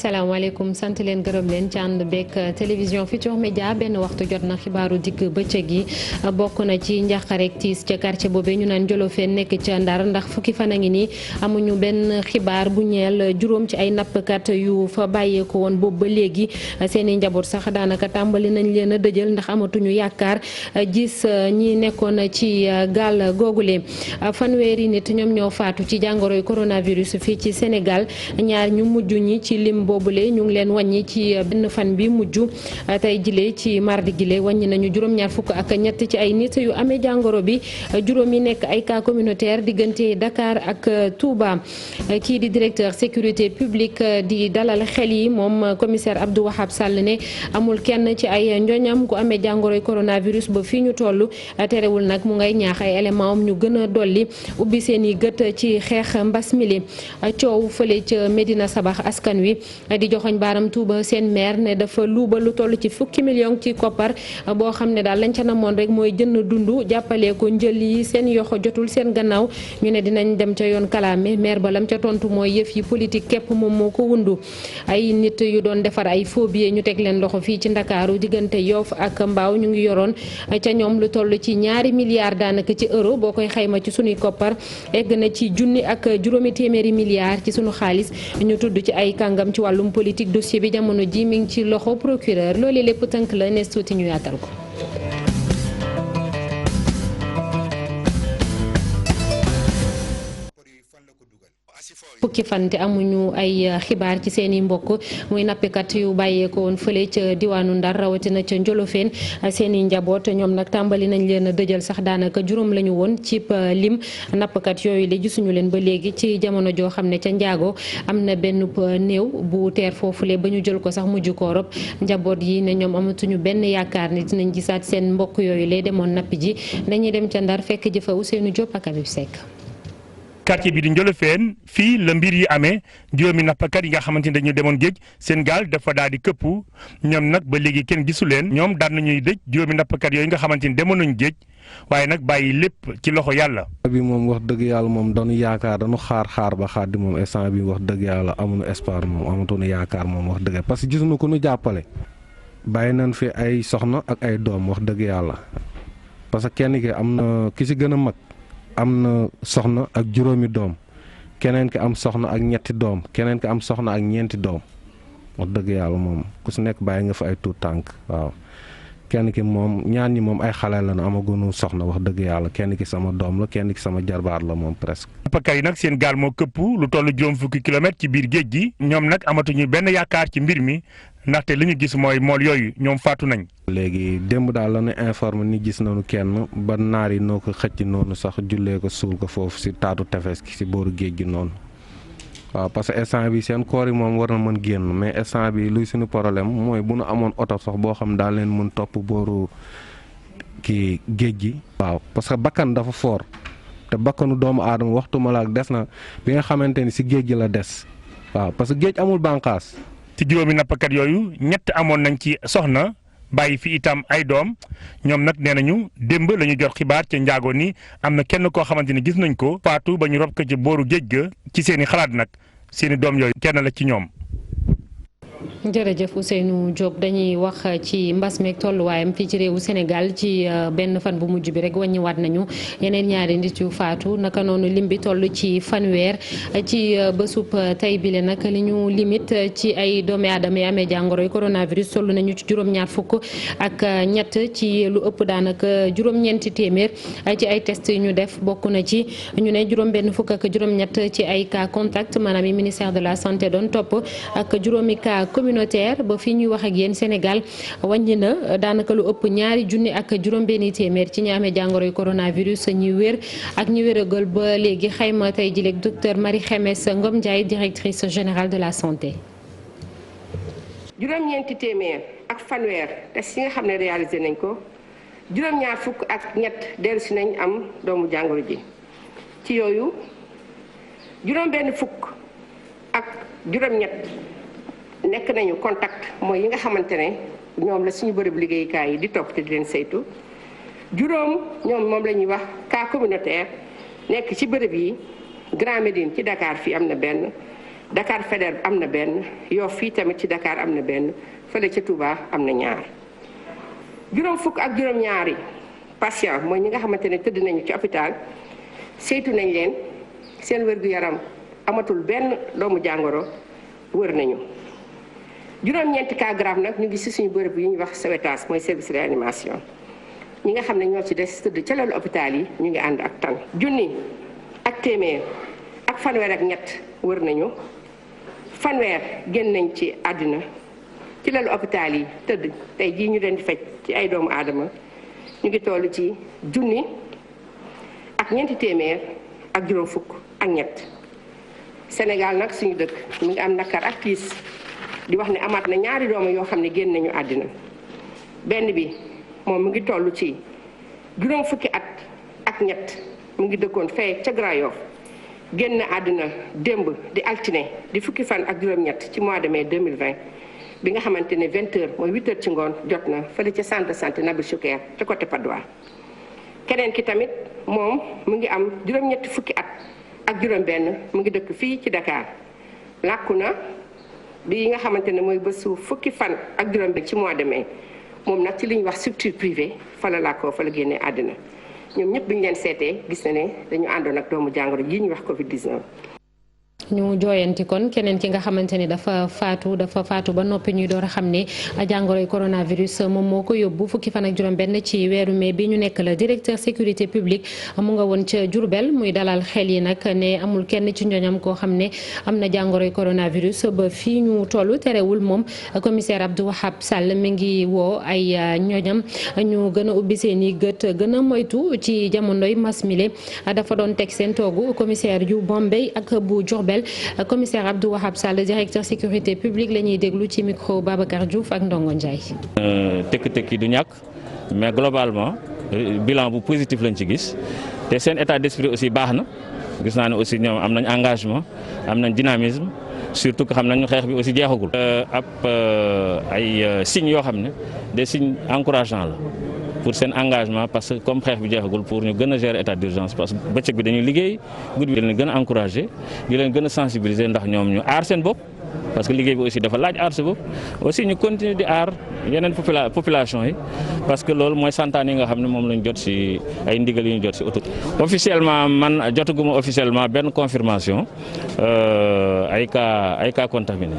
asalaamaaleykum sant leen gërëm leen ci ànd beeg télévision Futurs Médias benn waxtu jot na xibaaru digg bëccëg yi bokk na ci njàqarek tiis ca quartier boobee ñu naan Jolofeen nekk ca Ndar ndax fukki fan a ngi nii amuñu benn xibaar bu ñeel juróom ci ay nappkat yu fa bàyyeeko woon boobu ba léegi seeni njaboot sax daanaka tàmbali nañ leen a dëjël ndax amatuñu yaakaar gis ñi nekkoon ci gaal googule fanweeri nit ñoom ñoo faatu ci jàngoroy coronavirus fii ci Sénégal ñaar ñu mujj ñi ci lim boobule ñu ngi leen wàññi ci benn fan bi mujj tey jile ci mardi gile wàññi nañu juróom-ñaar fukk ak ñett ci ay nit yu amee jàngoro bi juróom yi nekk ay cas communautaire diggante Dakar ak Touba. Kii di directeur sécurité publique di dalal xel yi moom commissaire Abdou Wahab Sall ne amul kenn ci ay njoñam ku amee jàngoroy coronavirus ba fii ñu toll terewul nag mu ngay ñaax ay élément am ñu gën a dolli ubbi seen i gët ci xeex mbas mili coow fële ca Medina Sabax askan wi di joxoñ baaram Touba seen maire ne dafa luuba lu toll ci fukki million ci koppar boo xam ne daal lañ ca namoon rek mooy jënd dundu jàppale ko njël yi seen yoxo jotul seen gannaaw ñu ne dinañ dem ca yoon kalaame maire ba lam ca tontu mooy yëf yi politique képp moom moo ko wundu ay nit yu doon defar ay faux billets ñu teg leen loxo fii ci Ndakaaru diggante Yoff ak Mbaaw ñu ngi yoroon ca ñoom lu toll ci $2 milliards daanaka ci euro boo koy xayma ci sunuy koppar egg na ci junni ak juróomi téeméeri milliards ci sunu xaalis ñu tudd ci ay kàngam ci wàllum politique dossier bi jamono ji mi ngi ci loxo procureur loolu lépp tënk la nees tuuti ñu yaatal ko. fukki fan te amuñu ay xibaar ci seen i mbokk muy nappikat yu bàyyeeko woon fële ca diwaanu Ndar rawatina ca Njolofeen seen i njaboot ñoom nag tàmbali nañ leen a dëjal sax daanaka juróom lañu woon ci lim nappkat yooyu la gisuñu leen ba léegi ci jamono joo xam ne ca njaago am na benn néew bu teer foofule ba ñu jël ko sax mujj koo rob njaboot yi ne ñoom amatuñu benn yaakaar ne dinañ gisaat seen mbokk yooyu lay demoon nappi ji dañuy dem ca Ndar fekk jëfa Ousseynou Diop ak Habib Seck. quartier bi di Njolofeen fii la mbir yi amee juróomi nappkat yi nga xamante ni dañu demoon géej seen gaal dafa daal di këpp ñoom nag ba léegi kenn gisu leen ñoom daan nañuy dëj juróomi nappkat yooyu nga xamante ni demoon nañu géej waaye nag bàyyi lépp ci loxo yàlla. bi moom wax dëgg yàlla moom dañu yaakaar dañu xaar ba xaar di moom instant bi wax dëgg yàlla amuñu espoir moom amatuñu yaakaar moom wax dëgg parce que gisuñu ko ñu jàppale bàyyi nañ fi ay soxna ak ay doom wax dëgg yàlla parce que kenn ki am na ki si gën a mag. am na soxna ak juróomi doom keneen ki am soxna ak ñetti doom keneen ki am soxna ak ñeenti doom wax dëgg yàlla moom ku si nekk bàyyi nga fa ay tuut tànk waaw kenn ki moom ñaan ñi moom ay xale la na amaguñu soxna wax dëgg yàlla kenn ki sama doom la kenn ki sama jarbaat la moom presque. nappkat yi nag seen gaal moo këpp lu toll juróom fukki kilomètres ci biir géej gi ñoom nag amatuñu benn yaakaar ci mbir mi ndaxte li ñu gis mooy mool yooyu ñoom faatu nañ. léegi démb daal la ñu informé ni gis nañu kenn ba naar yi noo ko xëcc noonu sax jullee ko suul ko foofu si taatu tefes gi si booru géej gi noonu waaw parce que instant bi seen koor yi moom war na mën génn mais instant bi luy suñu problème mooy bu nu amoon oto sax boo xam daal leen mën topp booru kii géej gi. waaw parce que bakkan dafa foor te bakkanu doomu aadama waxtu ma la ak des na bi nga xamante ni si géej gi la des waaw parce que géej amul bànqaas. ci juróomi nappkat yooyu ñett amoon nañ ci soxna bàyyi fi itam ay doom ñoom nag nee nañu démb la ñu jot xibaar ca njaago ni am na kenn koo xamante ni gis nañ ko faatu ba ñu rob ko ci booru géej ga ci seen i xalaat nag seen i doom yooyu kenn la ci ñoom. jërëjëf Ousseynou Diop dañuy wax ci mbas meeg tolluwaayam fii ci réewu Sénégal ci benn fan bu mujj bi rek wàññiwaat nañu yeneen ñaari nit yu faatu naka noonu lim bi toll ci fanweer ci bésub tey bile nag li ñu limite ci ay doomi aadama yi amee jàngoro yi coronavirus toll nañu ci juróom-ñaar fukk ak ñett ci lu ëpp daanaka juróom-ñeenti téeméer ci ay test yu ñu def bokk na ci ñu ne juróom-benn fukk ak juróom-ñett ci ay cas contact maanaam yi ministère de la santé doon topp ak juróomi cas communautaire ba fii ñuy wax ak yéen Sénégal wàññi na daanaka lu ëpp 2,000 ak juróom-benni téeméer ci ñi amee jàngoroy coronavirus ñi wér ak ñi wéragal ba léegi xayma tey jileeg docteur Marie Khemesse Ngom Ndiaye directrice générale de la santé. juróom-ñeenti téeméer ak fanweer test yi nga xam ne réalisé nañ ko juróom-ñaar fukk ak ñett dellusi nañ am doomu jàngoro ji ci yooyu juróom-benn fukk ak juróom-ñett. nekk nañu contact mooy yi nga xamante ne ñoom la suñu bërëb liggéeyukaay yi di topp te di leen saytu juróom ñoom moom la ñuy wax cas communautaire nekk ci bërëb yi Grand Médine ci Dakar fii am na benn Dakar Faidherbe am na benn Yoff fii tamit ci Dakar am na benn fële ca Touba am na ñaar. juróom fukk ak juróom-ñaari patient mooy ñi nga xamante ne tëdd nañu ci hôpital saytu nañ leen seen wér-gu-yaram amatul benn doomu jàngoro wër nañu. juróom-ñeenti cas grave nag ñu ngi ci suñu bërëb yi ñuy wax sauvetage mooy service réanimation ñi nga xam ne ñoo ci des tëdd ca lalu hôpital yi ñu ngi ànd ak tan. junni ak téeméer ak fanweer ak ñett wër nañu, fanweer génn nañ ci àddina ci lalu hôpital yi tëdd tey jii ñu leen di faj ci ay doomu aadama ñu ngi toll ci junni ak ñeenti téeméer ak juróom fukk ak ñett. Sénégal nag suñu dëkk mu ngi am nakar ak tiis di wax ne amaat na ñaari doomu yoo xam ne génn nañu àddina. benn bi moom mu ngi toll ci juróom fukki at ak ñett mu ngi dëkkoon fee ca Grand Yoff génn àddina démb di altine di fukki fan ak juróom-ñett ci mois de mai 2020 bi nga xamante ne 20h mooy 8h ci ngoon jot na fële ca centre de santé Nabil Choucair ca côté Patte d'Oie. keneen ki tamit moom mu ngi am juróom-ñetti fukki at ak juróom-benn mu ngi dëkk fii ci Dakar làkku na bi nga xamante ne mooy bésu fukki fan ak juróom-benn ci mois de mai moom nag ci li ñuy wax structure privée fa la làkkoo fa la génnee àddina ñoom ñëpp bi ñu leen seetee gis na ne dañu àndoon ak doomu jàngoro ji ñuy wax Covid-19. ñu jooyanti kon keneen ki nga xamante ni dafa faatu ba noppi ñuy door a xam ne jàngoroy coronavirus moom moo ko yóbbu fukki fan ak juróom-benn ci weeru mai bi ñu nekk la directeur sécurité publique mu nga woon ca Diourbel muy dalal xel yi nag ne amul kenn ci ñoñam koo xam ne am na jàngoroy coronavirus ba fii ñu toll terewul moom commissaire Abdou Wahab Sall mi ngi woo ay ñoñam ñu gën a ubbi seen i gët gën a moytu ci jamonoy mas mile dafa doon teg seen toogu commissaire yu Bombay ak bu Diourbel commissaire Abdou Wahab Sall directeur sécurité publique la ñuy déglu ci micro Babacar Diouf ak Ndongo Ndiaye. tekki du ñàkk mais globalement bilan bu positif lañ ci gis te seen état d'esprit aussi baax na gis naa ne aussi ñoom am nañ engagement am nañ dynamisme surtout que xam nañu xeex bi aussi jeexagul. ay signes yoo xam ne des signes encourageants la. pour seen engagement parce que comme xeex bi jeexagul pour ñu gën a gérer état d'urgence parce que bëccëg bi dañuy liggéey guddi bi dañ leen gën a encourager di leen gën a sensibiliser ndax ñoom ñu aar seen bopp parce que liggéey bi aussi dafa laaj aar sa bopp aussi ñu continuer di aar yeneen population yi parce que loolu mooy santaan yi nga xam ne moom lañ jot ci ay ndigal yu ñu jot ci auto officiellement man jotaguma officiellement benn confirmation ay cas contaminé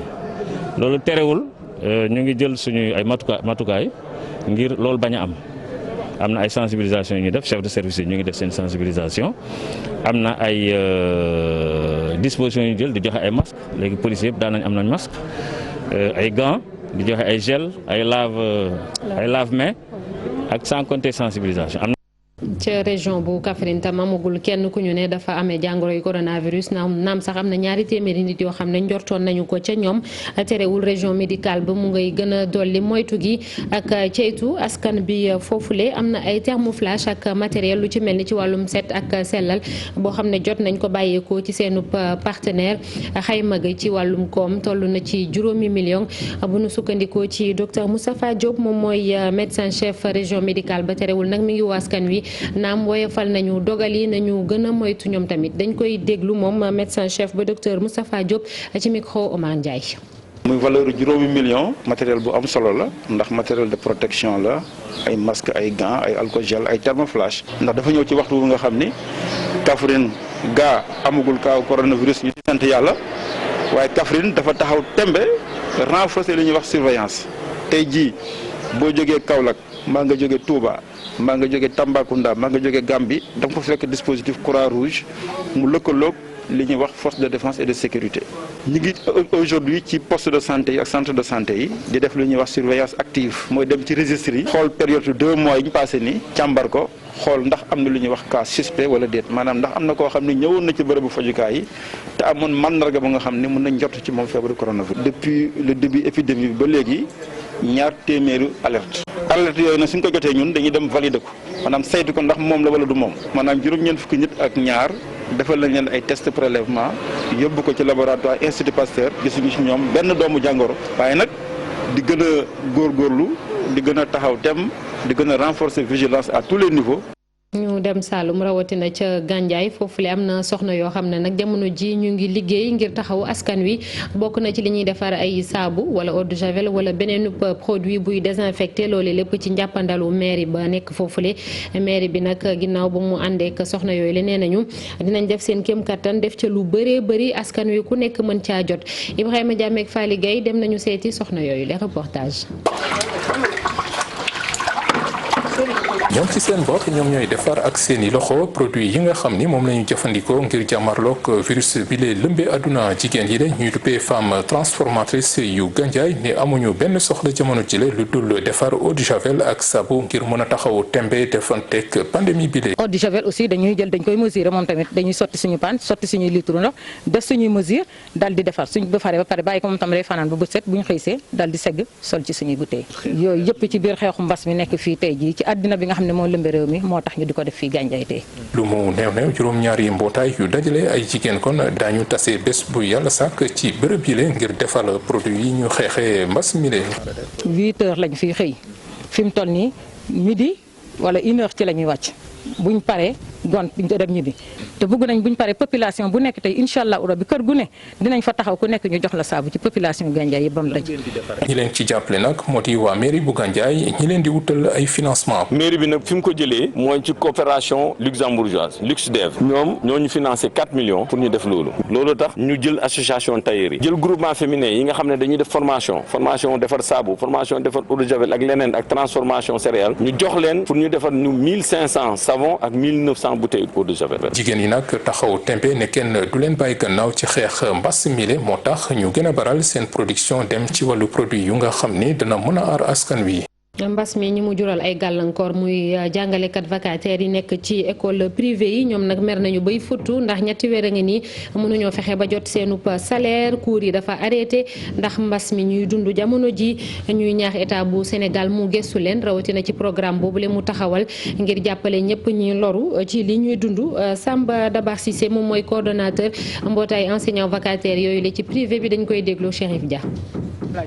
loolu terewul ñu ngi jël suñu ay matukaay ngir loolu bañ a am na ay sensibilisation yu ñu def chef de service yi ñu ngi def seen sensibilisation am na ay dispositions yu ñu jël di joxe ay masques léegi policiers yëpp daan nañ am nañ masque ay gants di joxe ay gel ay lave-mains ak sans compter sensibilisation. ca région bu Kaffrine tam amagul kenn ku ñu ne dafa amee jàngoro yu coronavirus naam sax am na 200 nit yoo xam ne njortoon nañu ko ca ñoom terewul région médicale ba mu ngay gën a dolli moytu gi ak ceytu askan bi foofule am na ay thermoflash ak matériel lu ci mel ni ci wàllum set ak sellal boo xam ne jot nañ ko bàyyeekoo ci seenu partenaire xayma ga ci wàllum koom toll na ci 5 millions bu nu sukkandikoo ci docteur Moustapha Diop moom mooy médecin chef région médicale ba terewul nag mi ngi woo askan wi naam woyofal nañu dogal yi nañu gën a moytu ñoom tamit dañ koy déglu moom médecin chef ba docteur Moustapha Diop ci micro Omar Ndiaye. muy valeur 5 millions matériel bu am solo la ndax matériel de protection la ay masque ay gants ay alcool gel ay thermoflash ndax dafa ñëw ci waxtu bu nga xam ni Kaffrine gaa amagul kaaw coronavirus ñu ci sant yàlla waaye Kaffrine dafa taxaw tembe renforcer li ñuy wax surveillance tey jii boo jógee Kaolack mbaa nga jógee Touba mbaa nga jógee Tambacounda mbaa nga jógee Gambie da nga fa fekk dispositif Croix-Rouge mu lëkkaloog li ñuy wax force de défense et de sécurité. ñu ngi aujourd'hui ci poste de santé yi ak centre de santé yi di def li ñuy wax surveillance active mooy dem ci registre yi xool période 2 mois yi ñu passé nii càmbar ko xool ndax am na lu ñuy wax cas suspect wala déet maanaam ndax am na koo xam ne ñëwoon na ci bërëbu fajukaay yi te amoon mandarga ba nga xam ne mën nañ jot ci moom feebaru coronavirus. depuis le début épidémie bi ba léegi 200 alerte yooyu nag suñ ko jotee ñun dañuy dem valider ko maanaam saytu ko ndax moom la wala du moom maanaam juróom-ñeent fukki nit ak ñaar defal nañ leen ay test prélèvement yóbbu ko ci laboratoire Institut Pasteur gisuñu ci ñoom benn doomu jàngoro waaye nag di gën a góorgóorlu di gën a taxaw tem di gën a renforcer vigilance à tous les niveaux. ñu dem Saloum rawatina ca Gandiaye foofule am na soxna yoo xam ne nag jamono ji ñu ngi liggéey ngir taxawu askan wi bokk na ci li ñuy defar ay saabu wala eau de javel wala beneen produit buy désinfecté loolu lépp ci njàppandalu mairie ba nekk foofule. mairie bi nag ginnaaw ba mu àndeek soxna yooyu la nee nañu dinañ def seen kéem kattan def ca lu bëree bëri askan wi ku nekk mën caa jot. Ibrahima Diame ak Fally Gueye dem nañu seeti soxna yooyu les reportages. ñoom ci seen bopp ñoom ñooy defar ak seeni loxo produit yi nga xam ni moom la ñu jëfandikoo ngir jàmmarloog virus bi lee lëmbee àdduna jigéen yi de ñuy duppee femme transformatrice yu Gandiaye ne amuñu benn soxla jamono jile lu dul defar eau de javel ak saabu ngir mën a taxaw tembe defanteeg pandémie bi lee. eau de javel aussi dañ koy mesurer moom tamit dañuy sotti suñu paan sotti suñuy litre ndox def suñuy mesure dal di defar suñ defaree ba pare bàyyi ko moom tamit day fanaan ba bët set bu ñu xëysee dal di segg sol ci suñuy bouteille yooyu yëpp ci biir xeexu mbas mi nekk fii tey jii ci àddina bi nga xam ne moo lëmbe réew mi moo tax ñu di ko def fii Gandiaye tey. lu mu néew juróom-ñaari mbootaay yu dajale ay jigéen kon daañu tase bés bu yàlla sàkk ci bërëb yi ngir defal produit yi ñu xeexee mbas mi lee. 8 heures lañ fiy xëy fi mu toll nii midi wala 1 heure ci la ñuy wàcc buñ paree gont dem ñibbi te bëgg nañ buñ paree population bu nekk tey incha allah rabbi kër gu ne dinañ fa taxaw ku nekk ñu jox la saabu ci population Gandiaye yi ba mu daj. ñi leen ci jàppale nag moo di waa mairie bu Gandiaye ñi leen di wutal ay financement. mairie bi nag fi mu ko jëlee mooy ci coopération luxembourgeoise LuxDev ñoom ñoo ñu financé 4 millions pour ñu def loolu tax ñu jël association tailleur yi jël groupement féminin yi nga xam ne dañuy def formation defar saabu formation defar eau de javel ak leneen ak transformation céréale ñu jox leen pour ñu defar ñu 1500 savon ak 1900 bouteilles eau de javel. jigéen yi nag taxaw tempe ne kenn du leen bàyyi gannaaw ci xeex mbas mile moo tax ñu gën a baral seen production dem ci wàllu produit yu nga xam ni dana mën a aar askan wi. mbas mi ñi mu jural ay gàllankoor muy jàngalekat vacataires yi nekk ci école privée yi ñoom nag mer nañu bay futtu ndax ñetti weer a ngi nii mënuñoo fexe ba jot seenub salaire cours yi dafa arrêté ndax mbas mi ñuy dund jamono ji ñuy ñaax état bu Sénégal mu gëstu leen rawatina ci programme boobu le mu taxawal ngir jàppale ñëpp ñi loru ci li ñuy dund. Samba Dabar Cissé moom mooy coordonnateur mbootaay enseignant vacataires yooyu la ci privé bi dañ koy déglu Chérif Dia.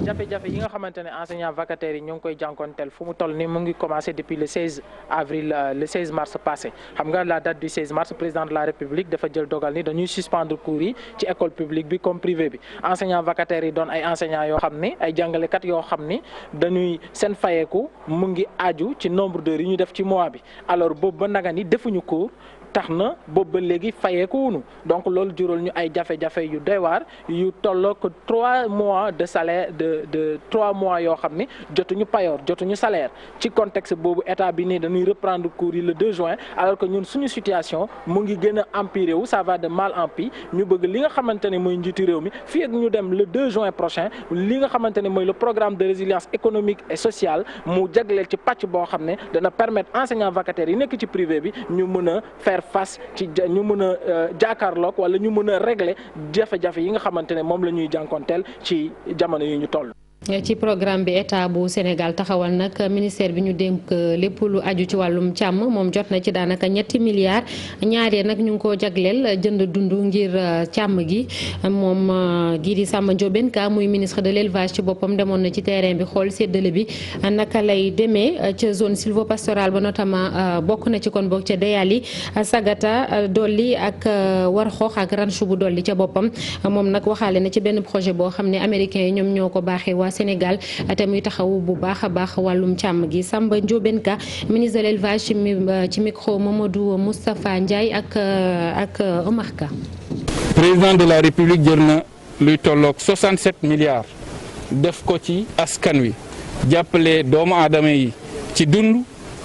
jafe-jafe yi nga xamante ne enseignant vacataires yi ñoo ngi koy jànkonteel fu mu toll ni mu ngi commencé depuis le 16 avril le 16 mars passé xam nga la date du 16 mars président de la république dafa jël dogal ni dañuy suspendre cours yi ci école publique bi comme privé bi enseignant vacataires yi doon ay enseignants yoo xam ni ay jàngalekat yoo xam ni dañuy seen fayeeku mu ngi aju ci nombre d'heures yi ñu def ci mois bi alors boobu ba naga ni defuñu cours tax na boobu ba léegi fayeeku wuñu donc loolu jural ñu ay jafe-jafe yu doy waar yu tolloo ko 3 mois de salaire de 3 mois yoo xam ni jotuñu payoor jotuñu salaire ci contexte boobu état bi nii dañuy reprendre cours yi le 2 juin alors que ñun suñu situation mu ngi gën a empirer wu ça va de mal en pis ñu bëgg li nga xamante ne mooy njiitu réew mi fii ak ñu dem le 2 juin prochain li nga xamante ne mooy le programme de résilience économique et sociale mu jagleel ci pàcc boo xam ne dana permettre enseignants vacataires yi nekk ci privé bi ñu mën a faire face ci ñu mën a jàkkaarloog wala ñu mën a régler jafe-jafe yi nga xamante ne moom la ñuy jànkoonteel ci jamono yi ñu toll. ci programme bi état bu Sénégal taxawal nag ministère bi ñu dénk lépp lu aju ci wàllum càmm moom jot na ci daanaka 7 milliards ñaaree nag ñu ngi ko jagleel jënd dund ngir càmm gi moom gii di Samba Ndiobène Ka muy ministre de l'élevage ci boppam demoon na ci terrain bi xool séddale bi naka lay demee ca zone sylvopastorale ba notamment bokk na ci kon boog ca Deyali Sagata Dolli ak Warxoox ak Ranchou bu Dolli ca boppam moom nag waxaale na ci benn projet boo xam ne américains yi ñoom ñoo ko baaxee waa Sénégal te muy taxaw bu baax a baax wàllum càmm gi Samba Ndiobène Ka ministre de l'élevage ci micro Mamadou Moustapha Ndiaye ak Omar Ka. président de la république jël na luy tolloog 67 milliards def ko ci askan wi jàppale doomu aadama yi ci dund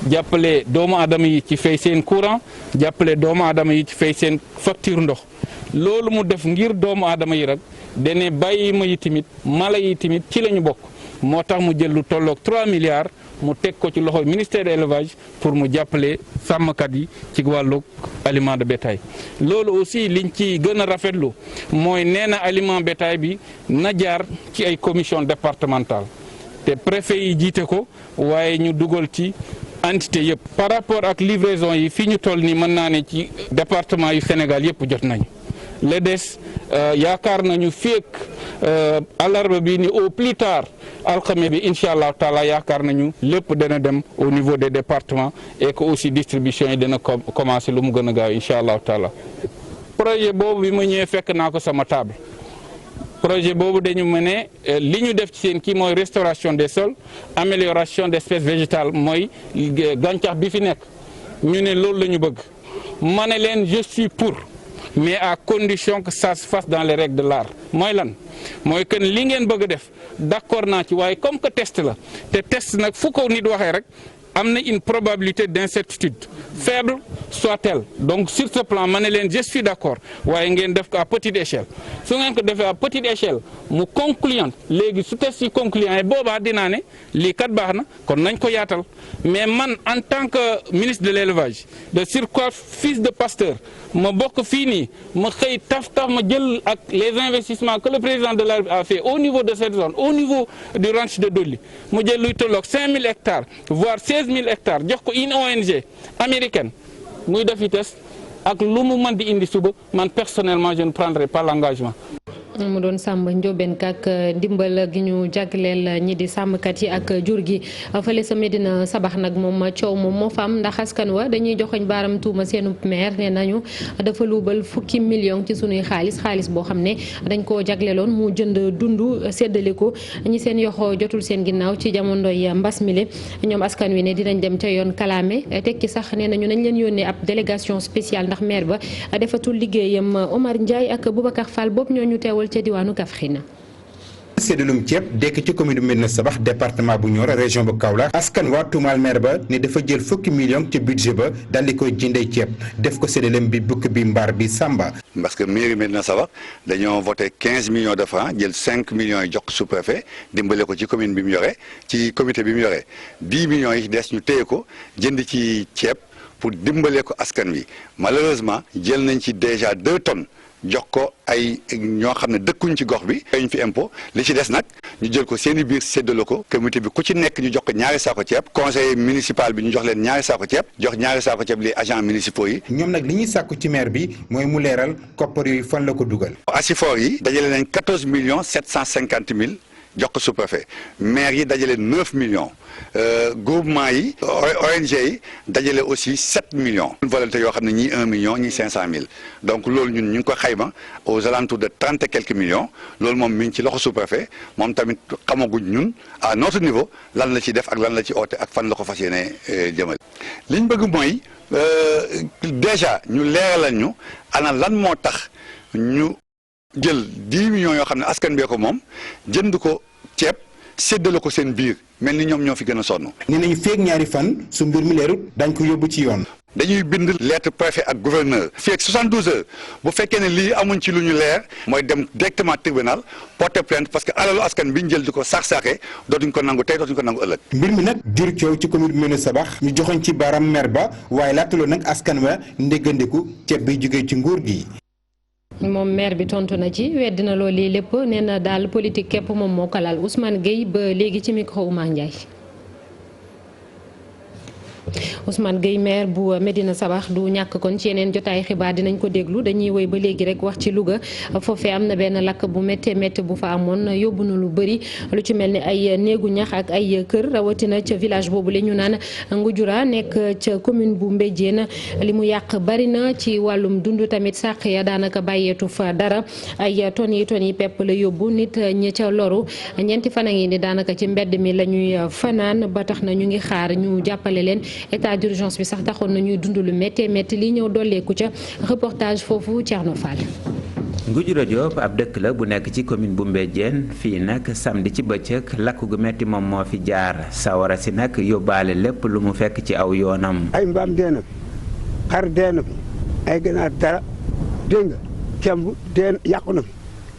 jàppale doomu aadama yi ci fay seen courant jàppale doomu aadama yi ci fay seen facture ndox loolu mu def ngir doomu aadama yi rek. dene bàyyi ma yi tamit mala yi tamit ci la ñu bokk moo tax mu jël lu tolloog 3 milliards mu teg ko ci loxo ministère de l'élevage pour mu jàppale sàmmkat yi ci wàllu aliment de bétail loolu aussi liñ ci gën a rafetlu mooy nee na aliment bétail bi na jaar ci ay commission départementale te préfet yi jiite ko waaye ñu dugal ci entité yëpp par rapport ak livraison yi fii ñu toll nii mën naa ne ci département yu Sénégal yëpp jot nañu le des yaakaar nañu féeg àllarba bi ni au plus tard alxames bi incha allah taala yaakaar nañu lépp dana dem au niveau des départements et que aussi distribution yi dana commencer lu mu gën a gaaw incha allah taala. projet boobu bi ma ñëwee fekk naa ko sama table projet boobu dañu mëne li ñu def ci seen kii mooy restauration des sols amélioration des espèces végétales mooy gàncax bi fi nekk ñu ne loolu la ñu bëgg ma ne leen je suis pour mais à condition que ça se fasse dans les règles de l'art mooy lan mooy que li ngeen bëgg a def d'accord naa ci waaye comme que test la te test nag fu ko nit waxee rek am na une probabilité d'incertitude faible soit-elle donc sur ce plan ma ne leen je suis d'accord waaye ngeen def ko à petite échelle su ngeen ko defee à petite échelle mu concluant léegi su test yi concluant yi boobaa dinaa ne lii kat baax na kon nañ ko yaatal mais man en tant que ministre de l'élevage de surcroît fils de pasteur ma bokk fii nii ma xëy taf ma jël ak les investissements que le président de la République a fait au niveau de cette zone au niveau du ranch de Dolly mu jël luy tolloog 5000 hectares voire 16000 hectares jox ko une ONG américaine muy defi test ak lu mu mën di indi suba man personnellement je ne prendrai pas l'engagement. mu doon Samba Ndiobène Ka ndimbal gi ñu jagleel ñi di sàmmkat yi ak jur gi fële sa Medina Sabax nag moom coow moom moo fa am ndax askan wa dañuy joxoñ baaram tuuma seenu maire nee nañu dafa luubal fukki million ci sunuy xaalis boo xam ne dañ koo jagleeloon mu jënd dund séddale ko ñi seen yoxo jotul seen ginnaaw ci jamonoy mbas mile ñoom askan wi ne dinañ dem ca yoon kalaame tekki sax nee nañu nañ leen yónnee ab délégation spéciale ndax maire ba defatul liggéeyam. Omar Ndiaye ak Boubacar Fall boobu ñoo ñu teewal ca diwaanu Kaffrine. séddalum ceeb dekk ci commune bu Médina Sabax département bu Nioro région bu Kaolack askan waa tuumaal maire ba ne dafa jël fukki million ci budget ba daal di koy jëndee ceeb def ko séddalem bi bukk bi mbaar bi Samba. parce que mairie Médina Sabax dañoo voté 15 millions de francs jël 5 millions yi jox ko sous-préfet dimbale ko ci commune bi mu yore ci comité bi mu yore 10 millions yi des ñu téye ko jënd ci ceeb pour dimbale ko askan wi malheureusement jël nañ ci déjà 2 tonnes. jox ko ay ñoo xam ne dëkkuñ ci gox bi ñu fi impôt li ci des nag ñu jël ko seeni biir séddale ko comité bi ku ci nekk ñu jox ko ñaari saako ceeb conseil municipal bi ñu jox leen ñaari saako ceeb jox ñaari saako ceeb les agents municipaux yi. ñoom nag li ñuy sàkku ci maire bi mooy mu leeral koppar yooyu fan la ko dugal. asifor yi dajale nañ 14 millions 750 mille jox ko sous-préfet maire yi dajale 9 millions groupement yi ONG yi dajale aussi 7 millions. volonté yoo xam ne ñii 1 million ñii 500 000 donc loolu ñun ñu ngi ko xayma aux alentours de 30 et quelques millions loolu moom mi ngi ci loxo sous-préfet moom tamit xamaguñ ñun à notre niveau lan la ci def ak lan la ci oote ak fan la ko fas yéene jëmale. li ñu bëgg mooy déjà ñu leeralal ñu ana lan moo tax ñu jël 10 millions yoo xam ne askan bee ko moom jënd ko ceeb séddale ko seen biir mel ni ñoom ñoo fi gën a sonn. nee nañu feeg ñaari fan su mbir mi leerut dañ ko yóbbu ci yoon. dañuy bind lettre préfet ak gouverneur feeg 72 heures bu fekkee ne lii amuñ ci lu ñu leer mooy dem directement tribunal porter plainte parce que alalu askan bi ñu jël di ko saax-saaxee dootuñ ko nangu tey dootuñ ko nangu ëllëg. mbir mi nag jur coow ci commune bi Médina Sabax ñu joxoñ ci baaraam maire ba waaye laataloo nag askan wa ndéggandiku ceeb bi jógee ci nguur gi. moom maire bi tontu na ci weddi na loolu lii lépp nee na daal politique képp moom moo ko laal Ousmane Gueye ba léegi ci micro Oumar Ndiaye. Ousmane Gueye maire bu Médina Sabax du ñàkk kon ci yeneen jotaay xibaar dinañ ko déglu dañuy woy ba léegi rek wax ci Louga foofee am na benn lakk bu méttee métti bu fa amoon yóbbu na lu bëri lu ci mel ni ay néegu ñax ak ay kër rawatina ca village boobu la ñu naan Ngujura nekk ca commune bu Mbéjéen li mu yàq bari na ci wàllum dund tamit sàq ya daanaka bàyyeetu fa dara ay ton yi pepp la yóbbu nit ñi ca loru ñeenti fan a ngi ni daanaka ci mbedd mi la ñuy fanaan ba tax na ñu ngi xaar ñu jàppale leen. état d'urgence bi sax taxoon na ñuy dund lu métti métti li ñëw dolleeku ca reportage foofu Thierno Fall. Ngujura Diop ab dëkk la bu nekk ci commune bu Mbéjéen fii nag samedi ci bëccëg lakk gu métti moom moo fi jaar sawara si nag yóbbaale lépp lu mu fekk ci aw yoonam. ay mbaam dee na fi xar dee na fi ay ganaar dara dégg nga kemb dee yàqu na fi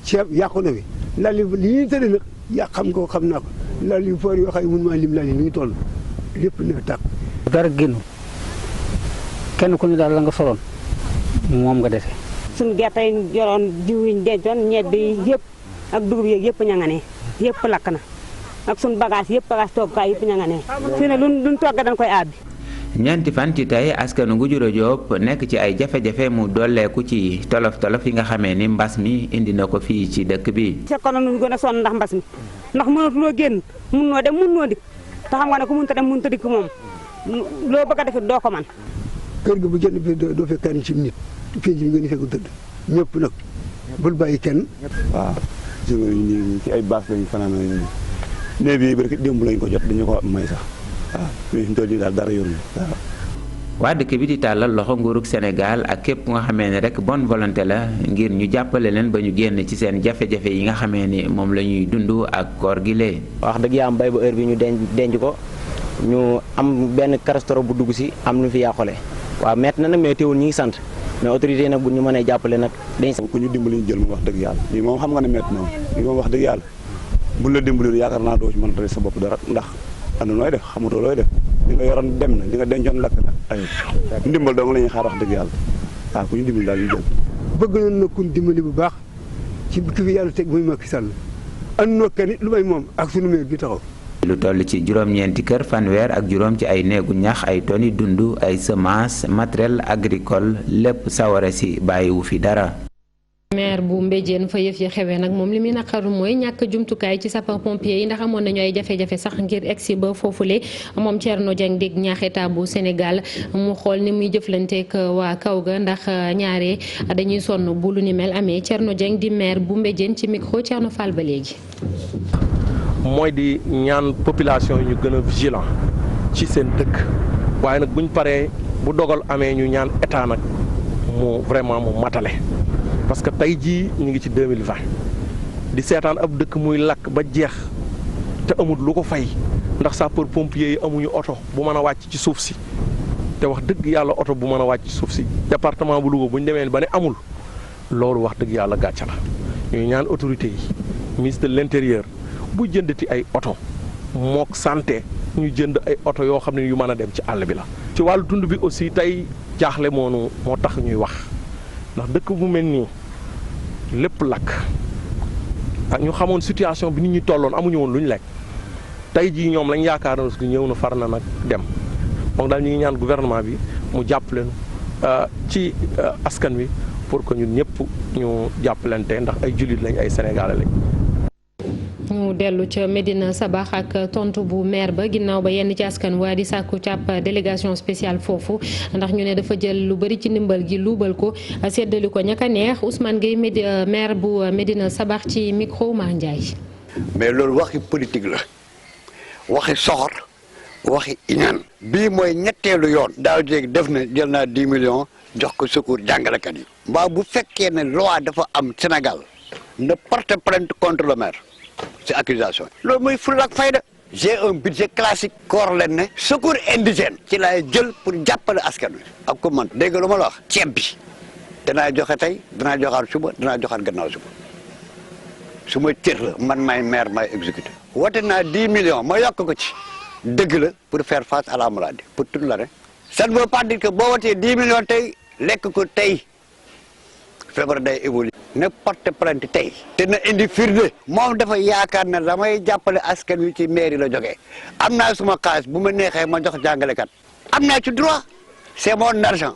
ceeb yàqu na fi lal yi li ñuy tëdd nag yàq xam ko xam naa ko lal yu foor yoo xam ne mënu maa lim lal yi mi ngi toll lépp na tàkk. dara génn kenn ku ne daal la nga soloon moom nga defee. suñu gerte yi yoroon jiw yi ñu dencoon ñebe yi yëpp ak dugub yeeg yëpp ña nga ne yëpp lakk na ak suñu bagage yëpp bagage toogukaay yëpp ña nga ne fii ne luñ togg dañ koy àbbi. ñeenti fan ci tey askanu Goudiouroup Diop nekk ci ay jafe-jafe mu dolleeku ci tolof-tolof yi nga xamee ni mbas mi indi na ko fii ci dëkk bi. fekkoon na ñu gën a sonn ndax mbas mi ndax mënatuloo génn mun noo dem mun noo dikk te xam nga ne ku mënta dem mënta dikk moom loo bëgg a defit doo ko man kër ga bu génn fi doo fekk kenn ci nit fii ci ngeen fekk tëdd ñëpp nag bul bàyyi kenn. waaw ci ay baas lañu fanaan ne bi barki démb lañ ko jot dañu ko may sax waaw mais ñu toll nii daal dara yoruñu waaw. waa dëkk bi di tàllal loxo nguurug Sénégal ak képp nga xamee ne rek bonne volonté la ngir ñu jàppale leen ba ñu génn ci seen jafe-jafe yi nga xamee ni moom la ñuy dund ak koor gi lee. wax dëgg yaa am bay ba heure bi ñu denc ko ñu am benn karastoro bu dugg si am lu fi yàqule waaw métti na nag mais teewul ñu ngi sant mais autorité nag bu ñu mënee jàppale nag dañ ku ñu dimbali ñu jël moom wax dëgg yàlla lii moom xam nga ne métti na lii moom wax dëgg yàlla buñ la dimbali yaakaar naa doo ci mën a sa bopp dara ndax am na nooy def xamatoo looy def li nga yoroon dem na li nga dencoon lakk na ay ndimbal dong la ñuy xaar wax dëgg yàlla waaw ku ñu dimbali daal ñu jël. bëgg nañ na kun dimbali bu baax ci ki fi yàlla teg muy Macky Sall ànd noo kenn lu may moom ak sunu maire bi taxaw. lu toll ci juróom-ñeenti kër fanweer ak juróom ci ay néegu ñax ay toni dund ay semence matériel agricole lépp sawara si bàyyiwu fi dara. maire bu Mbéjéen fa yëf yi xewee nag moom li muy naqaru mooy ñàkk jumtukaay ci sapeur pompier yi ndax amoon nañu ay jafe-jafe sax ngir egsi ba foofule moom Thierno Dieng dégg ñaax état bu Sénégal mu xool ni muy jëflanteek waa kaw ga ndax ñaare dañuy sonn bu lu ni mel amee Thierno Dieng di maire bu Mbéjéen ci micro Thierno Fall ba léegi. mooy di ñaan population yi ñu gën a vigilant ci seen dëkk waaye nag buñ paree bu dogal amee ñu ñaan état nag mu vraiment mu matale. parce que tey jii ñu ngi ci 2020 di seetaan ab dëkk muy lakk ba jeex te amul lu ko fay ndax sapeur pompier yi amuñu oto bu mën a wàcc ci suuf si te wax dëgg yàlla oto bu mën a wàcc ci suuf si département bu Louga bu ñu demee ba ne amul loolu wax dëgg yàlla gàcce la ñuy ñaan autorité yi ministre de l'intérieur bu jëndati ay oto mook santé ñu jënd ay oto yoo xam ne yu mën a dem ci àll bi la. ci wàllu dund bi aussi tey jaaxle moo tax ñuy wax ndax dëkk bu mel nii. lépp lakk ak ñu xamoon situation bi nit ñi tolloon amuñu woon lu ñu lekk tey jii ñoom lañ yaakaar na su ñëw na far na nag dem donc daal ñu ngi ñaan gouvernement bi mu jàpp leen ci askan wi pour que ñun ñëpp ñu jàppalante ndax ay jullit lañ ay sénégalais lañ. ñu dellu ca Médina Sabax ak tontu bu maire ba ginnaaw ba yenn ci askan waa di sàkku càpp délégation spéciale foofu ndax ñu ne dafa jël lu bari ci ndimbal gi luubal ko seddali ko ñaka neex Ousmane Gueye maire bu Médina Sabax ci micro Oumar Ndiaye. mais loolu waxi politique la waxi soxor waxi iñaan bii mooy ñetteelu yoon daaw jéeg def na jël naa 10 millions jox ko secours jàngalekat yi. mbaa bu fekkee ne loi dafa am Sénégal ne porte plainte contre le maire. c'est accusation loolu mooy fulla ak fayda j'ai un budget classique koor leen ne secours indigène ci laay jël pour jàppale askan wi ak ko man dégg lu ma la wax ceeb bi danaa joxe tey danaa joxaat suba danaa joxaat gannaaw suba su ma cër la man may maire may exécuté woote naa 10 millions ma yokk ko ci dëgg la pour faire face à la maladie pour toute l'année ça ne veut pas dire que boo wootee 10 millions tey lekk ko tey feebar day évoluer ne porte plainte tey te na indi firnde moom dafa yaakaar ne damay jàppale askan wi ci mairie la jógee am naa suma xaalis bu ma neexee ma jox jàngalekat am naa ci droit c'est mon argent.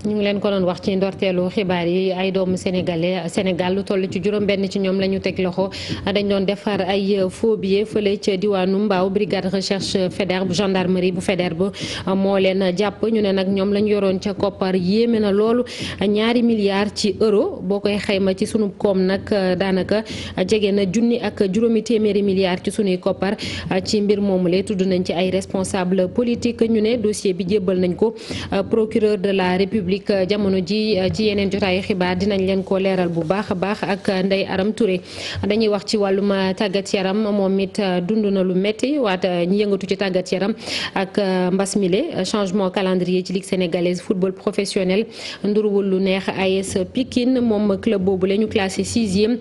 ñu ngi leen ko doon wax ci ndorteelu xibaar yi ay doomu Sénégal lu toll ci juróom-benn ci ñoom la ñu teg loxo dañ doon defar ay faux billets fële ca diwaanu Mbao brigade recherche Faidherbe bu gendarmerie bu Faidherbe moo leen jàpp ñu ne nag ñoom la ñu yoroon ca koppar yéeme na loolu 2 milliards ci euro boo koy xayma ci sunu koom nag daanaka jege na junni ak juróomi téeméeri milliards ci sunuy koppar ci mbir moomu le tudd nañ ci ay responsable politique ñu ne dossier bi jébbal nañ ko procureur de la République jamono ji ci yeneen jotaayu xibaar dinañ leen ko leeral bu baax a baax ak Ndeye Aram Touré dañuy wax ci wàllum tàggat yaram moom it dund na lu métti waata ñi yëngatu ci tàggat yaram ak mbas mile changement calendrier ci ligue sénégalaise football professionnel nduruwul lu neex AS Pikine moom club boobu la ñu classé 6e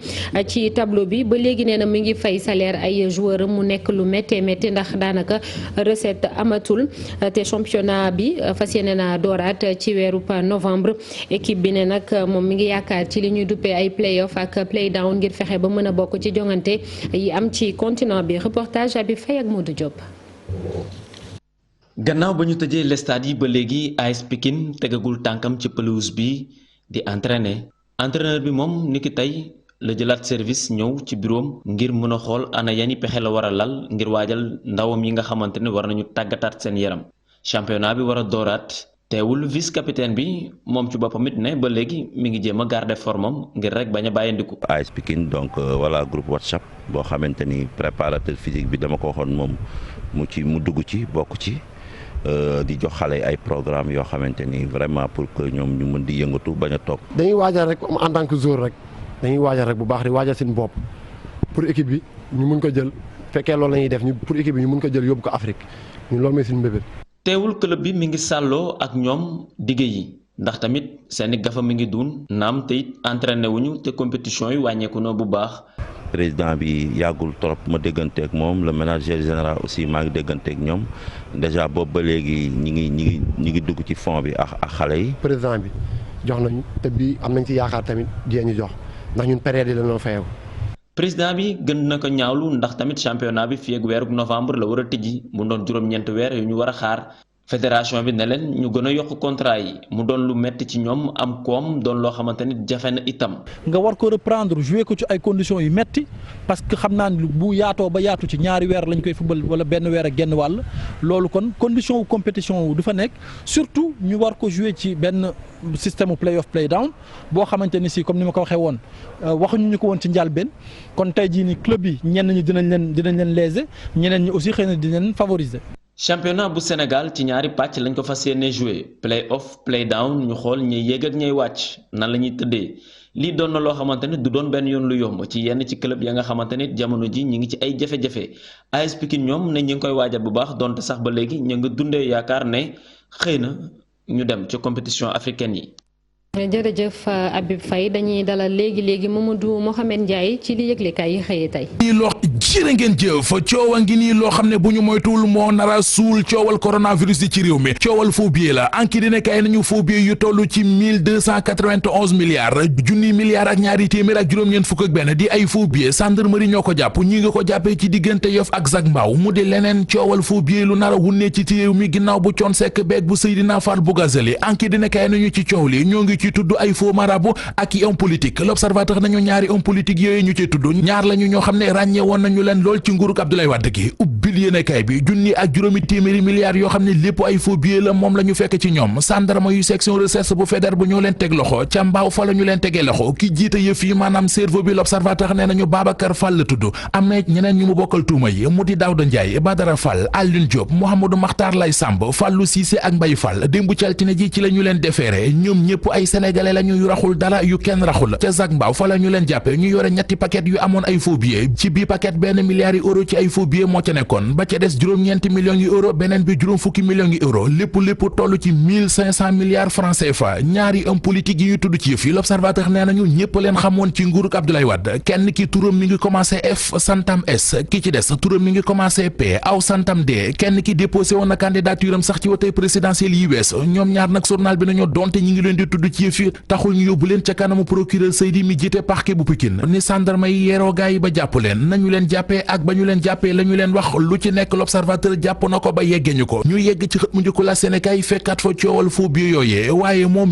ci tableau bi ba léegi nee na mu ngi fay salaire ay joueur mu nekk lu métti ndax daanaka recette amatul te championnat bi fas yéene na dooraat ci weeru novembre équipe bi ne nag moom mi ngi yaakaar ci li ñuy duppee ay play-off ak play-down ngir fexe ba mën a bokk ci jongante yi am ci continent bi reportage Abi Faye ak Modou Diop. gannaaw ba ñu tëjee les stades yi ba léegi AS Pikine tegagul tànkam ci pelouse bi di entraîner entraîneur bi moom niki tey la jëlaat service ñëw ci bureau ngir mën a xool ana yani pexe la war a lal ngir waajal ndawam yi nga xamante ne war nañu tàggataat seen yaram championnat bi war a dooraat teewul vice capitaine bi moom ci boppam it ne ba léegi mi ngi jéem a garder formam ngir rek bañ a bàyyandiku. AS Pikine donc voilà groupe WhatsApp boo xamante ni préparateur physique bi dama ko waxoon moom mu dugg ci bokk ci. di jox xale ay programme yoo xamante ni vraiment pour que ñoom ñu mën di yëngatu bañ a toog. dañuy waajal rek en tant que joueur rek dañuy waajal rek bu baax di waajal seen bopp pour équipe bi ñu mun ko jël fekkee loolu la ñuy def ñu pour équipe bi ñu mun ko jël yóbbu ko Afrique ñun loolu mooy suñu mbébét. teewul club bi mi ngi sàlloo ak ñoom dige yi ndax tamit seeni gafa mi ngi duun naam te it entraîné wuñu te compétition yi wàññeeku na bu baax. président bi yàggul trop ma dégganteeg moom le manager général aussi maa ngi dégganteeg ñoom déjà boobu ba léegi ñi ngi dugg ci fond bi ak xale yi. président bi jox nañu te bii am nañ ci yaakaar tamit di ñu jox ndax ñun période yi la ñu fayeeku. président bi gën na ko ñaawlu ndax tamit championnat bi fii ak weeru novembre la war a tijji mu doon juróom-ñeenti weer yu ñu war a xaar. fédération bi ne leen ñu gën a yokk contrat yi mu doon lu metti ci ñoom am koom doon loo xamante ni jafe na itam. nga war ko reprendre jouer ko ci ay conditions yu metti parce que xam naa ni bu yaatoo ba yaatu ci ñaari weer lañ koy fubal wala benn weer ak genn wàll loolu kon condition wu compétition wu du fa nekk surtout ñu war ko jouer ci benn système play off play down boo xamante ni si comme ni ma ko waxee woon waxuñu ñu ko woon ci njàlbeen kon tey jii ni club yi ñenn ñi dinañ leen léser ñeneen ñi aussi xëy na dinañ leen favoriser. championnat bu Sénégal ci ñaari pàcc lañ ko fas yéene joué play off play down ñu xool ñuy yéeg ak ñuy wàcc nan la ñuy tëddee lii doon na loo xamante ne du doon benn yoon lu yomb ci yenn ci club ya nga xamante ne jamono ji ñi ngi ci ay jafe-jafe AS Pikine ñoom ne ñi ngi koy waajal bu baax donte sax ba léegi ñu ngi dundee yaakaar ne xëy na ñu dem ci compétition africaine yi. jërëjëf Habib Faye dañuy dalal léegi Mamadou Mohamed Ndiaye ci li yëglekaay yi xëyee tey. jërë ngeen jëf coowa ngi nii loo xam ne bu ñu moytuwul moo nara suul coowal coronavirus yi ci réew mi coowal faux billets la anki dina kay nañu faux billets yu toll ci 1291 milliards junni milliards ak ñaari téeméer ak juróom-ñeent fukk ak benn di ay faux billets gendarmerie ñoo ko jàpp ñi nga ko jàppee ci diggante Yoff ak Zac Mbao mu di leneen coowal faux billets lu nara wunnee ci réew mi ginnaaw bu Thione Seck beeg bu Seydina Fall Bougazelli anki dina kay nañu ci coow li ñoo ngi ci tudd ay faux marabout ak i homme politique l'observateur nañu ñaari homme politique yooyu ñu ci tudd ñaar lañu ñoo xam ne ràññee woon nañu leen lool ci nguurug Abdoulaye Wade gi ubbil yéenekaay bi junni ak juróomi téeméeri milliards yoo xam ne lépp ay faux billets la moom la ñu fekk ci ñoom sandarma yu section recherche bu fédéral bu ñoo leen teg loxo ca mbaaw fa la ñu leen tegee loxo ki jiite yëf yi maanaam cerveau bi l'observateur nee nañu Babacar Fall la tudd am na ñeneen ñu mu bokkal tuuma yi mu di Daouda Ndiaye Badara Fall Alioune Diop Mouhamadou Makhtar Lay Samb Fallou Cissé ak Mbaye Fall démb ci altine ji ci la ñu leen defeere ñoom ñëpp ay sénégalais la ñu raxul dara yu kenn raxul ca Zac Mbao fa la ñu leen jàppe ñu yore ñetti paquet yu amoon ay faux billets ci bii paquet benn milliard yi euro ci ay faux billets moo ca nekkoon ba ca des juróom-ñeenti millions yi euro beneen bi juróom fukki millions yi euro lépp toll ci 1500 milliards francs CFA ñaari homme politique yi ñu tudd ci yëf yi l'observateur nee nañu ñëpp leen xamoon ci nguurug Abdoulaye Wade kenn ki turam mi ngi commencé F santam S ki ci des turam mi ngi commencé P aw santam D kenn ki déposé woon na candidature am sax ci wote présidentielle yi wees ñoom ñaar nag journal bi nañu donte ñi ngi leen di tudd ci yëf yi taxul ñu yóbbu leen ca kanamu procureur Seydi mi jiite parquet bu Pikine ni sandarma yi yeeroo gaay yi ba jàpp leen nañu leen jàppee ak ba ñu leen jàppee la ñu leen wax lu ci nekk l'observateur jàpp na ko ba yeggeñu ko ñu yegg ci xët mu njëkk la Sénégal yi fekkaat fa coowal faux billets yooyee waaye moom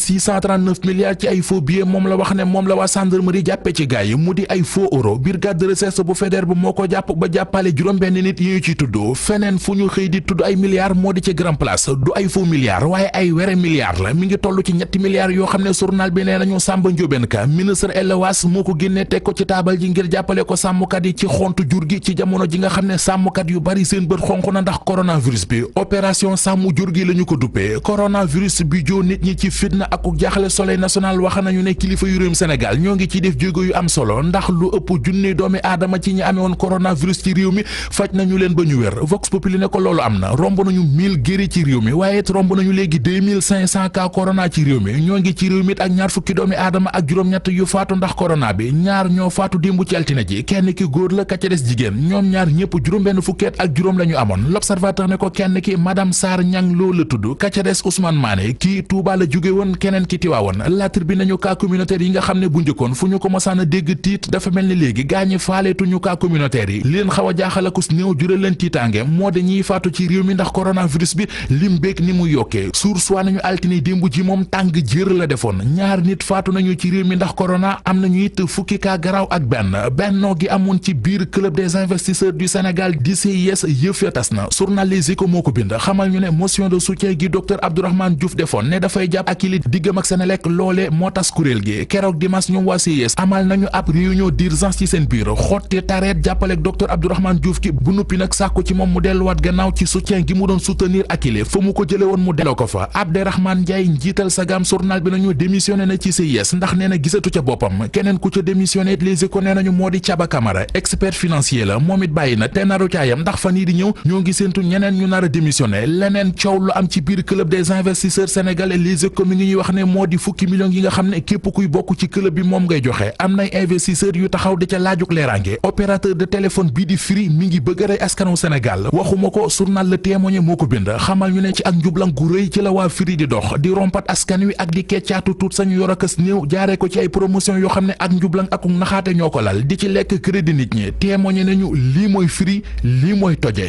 1639 milliards ci ay faux billets moom la wax ne moom la waa gendarmerie jàppee ci gaay yi mu di ay faux euro brigade de recherche bu fédéral bu moo ko jàpp ba jàppale juróom-benn nit yi ñu ci tudd feneen fu ñu xëy di tudd ay milliards moo di ci grand place du ay faux milliards waaye ay were milliards la mi ngi toll ci ñetti milliards yoo xam ne journal bi nee nañu Samba Ndiobène Ka ministre élevage moo ko génnee teg ko ci taabal ji ngir jàppale ko sàmmkat yi ci xontu jur gi ci jamono ji nga xam ne sàmmkat yu bari seen bët xonq na ndax coronavirus bi opération sàmm jur gi la ñu ko duppee coronavirus bi joo nit ñi ci fitna ak jaaxle soleil national wax nañu ne kilifa yu réewum Sénégal ñoo ngi ciy def jéego yu am solo ndax lu ëpp junni doomi aadama ci ñi amee woon coronavirus ci réew mi faj nañu leen ba ñu wér Vox Populi ne ko loolu am na romb nañu 1000 guéri ci réew mi waaye romb nañu léegi 2500 cas corona ci réew mi ñoo ngi ci réew mi ak ñaar fukki doomi aadama ak juróom-ñett yu faatu ndax corona bi ñaar ñoo faatu démb ci altine ji kenn ki góor góor la ka ca des jigéen ñoom ñaar ñëpp juróom-benn fukkeet ak juróom la ñu amoon l'observateur ne ko kenn ki madame Sarr Ñang Lo la tudd ka ca des Ousmane Mané kii Touba la jóge woon keneen ki Tiwaawoon La Tribune nañu cas communautaire yi nga xam ne bu njëkkoon fu ñu ko mosaan a dégg tiit dafa mel ni léegi gaañi faaleetuñu cas communautaire yi li leen xaw a jaaxal akus néew jural leen tiitaange moo de ñiy faatu ci réew mi ndax coronavirus bi lim beeg ni mu yokkee source waa nañu altine démb ji moom tàng jër la defoon ñaar nit faatu nañu ci réew mi ndax corona am nañu it fukki cas garaaw ak bennoo gi amoon ci biir club des investisseurs du Sénégal di CIS yëf ya tas na journal Les Échos moo ko bind xamal ñu ne motion de soutien gi docteur Abdourahmane Diouf defoon ne dafay jàpp ak li diggam ak Senelec loole moo tas kuréel gi keroog dimanche ñoom waa CIS amal nañu ab réunion d'urgence ci seen biir xotti tareet jàppaleeg docteur Abdourahmane Diouf ki bu nuppi nag sàkku ci moom mu delluwaat gannaaw ci soutien gi mu doon soutenir Akilee fa mu ko jële woon mu delloo ko fa Abdourahmane Ndiaye njiital Sagam journal bi nañu démissionné na ci CIS ndax nee na gisatu ca boppam keneen ku ca démissionné Les Échos nee nañu moo di Thiaba Camara expert financier la moom it bàyyi na te naru caayam ndax fan yii di ñëw ñoo ngi séentu ñeneen ñu nar a démissionné leneen coow lu am ci biir club des investisseurs sénégalais Les Échos mi ngi ñuy wax ne moo di fukki millions yi nga xam ne képp kuy bokk ci club bi moom ngay joxe am nay investisseurs yu taxaw di ca laajuk leeraange opérateur de téléphone bii di Free mi ngi bëgg a rey askanu Sénégal waxuma ko journal Le Témoin moo ko bind xamal ñu ne ci ak njublang gu rëy ci la waa Free di dox di rompat askan wi ak di keccaatu tuut sañu yor akas néew jaaree ko ci ay promotion yoo xam ne ak njublang ak naxaate ñoo ko lal di ci lekk crédit nit ñi Témoin nañu lii mooy Free lii mooy toje.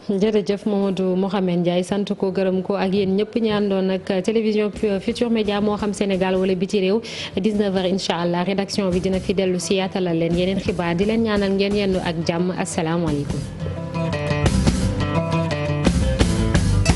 jërëjëf Mamadou Mohamed Ndiaye sant ko gërëm ko ak yéen ñëpp ñu àndoon ak télévision Futur Média moo xam Sénégal wala biti réew 19h incha allah rédaction bi dina fi dellu si yaatalal leen yeneen xibaar di leen ñaanal ngeen yendu ak jàmm asalaamaaleykum.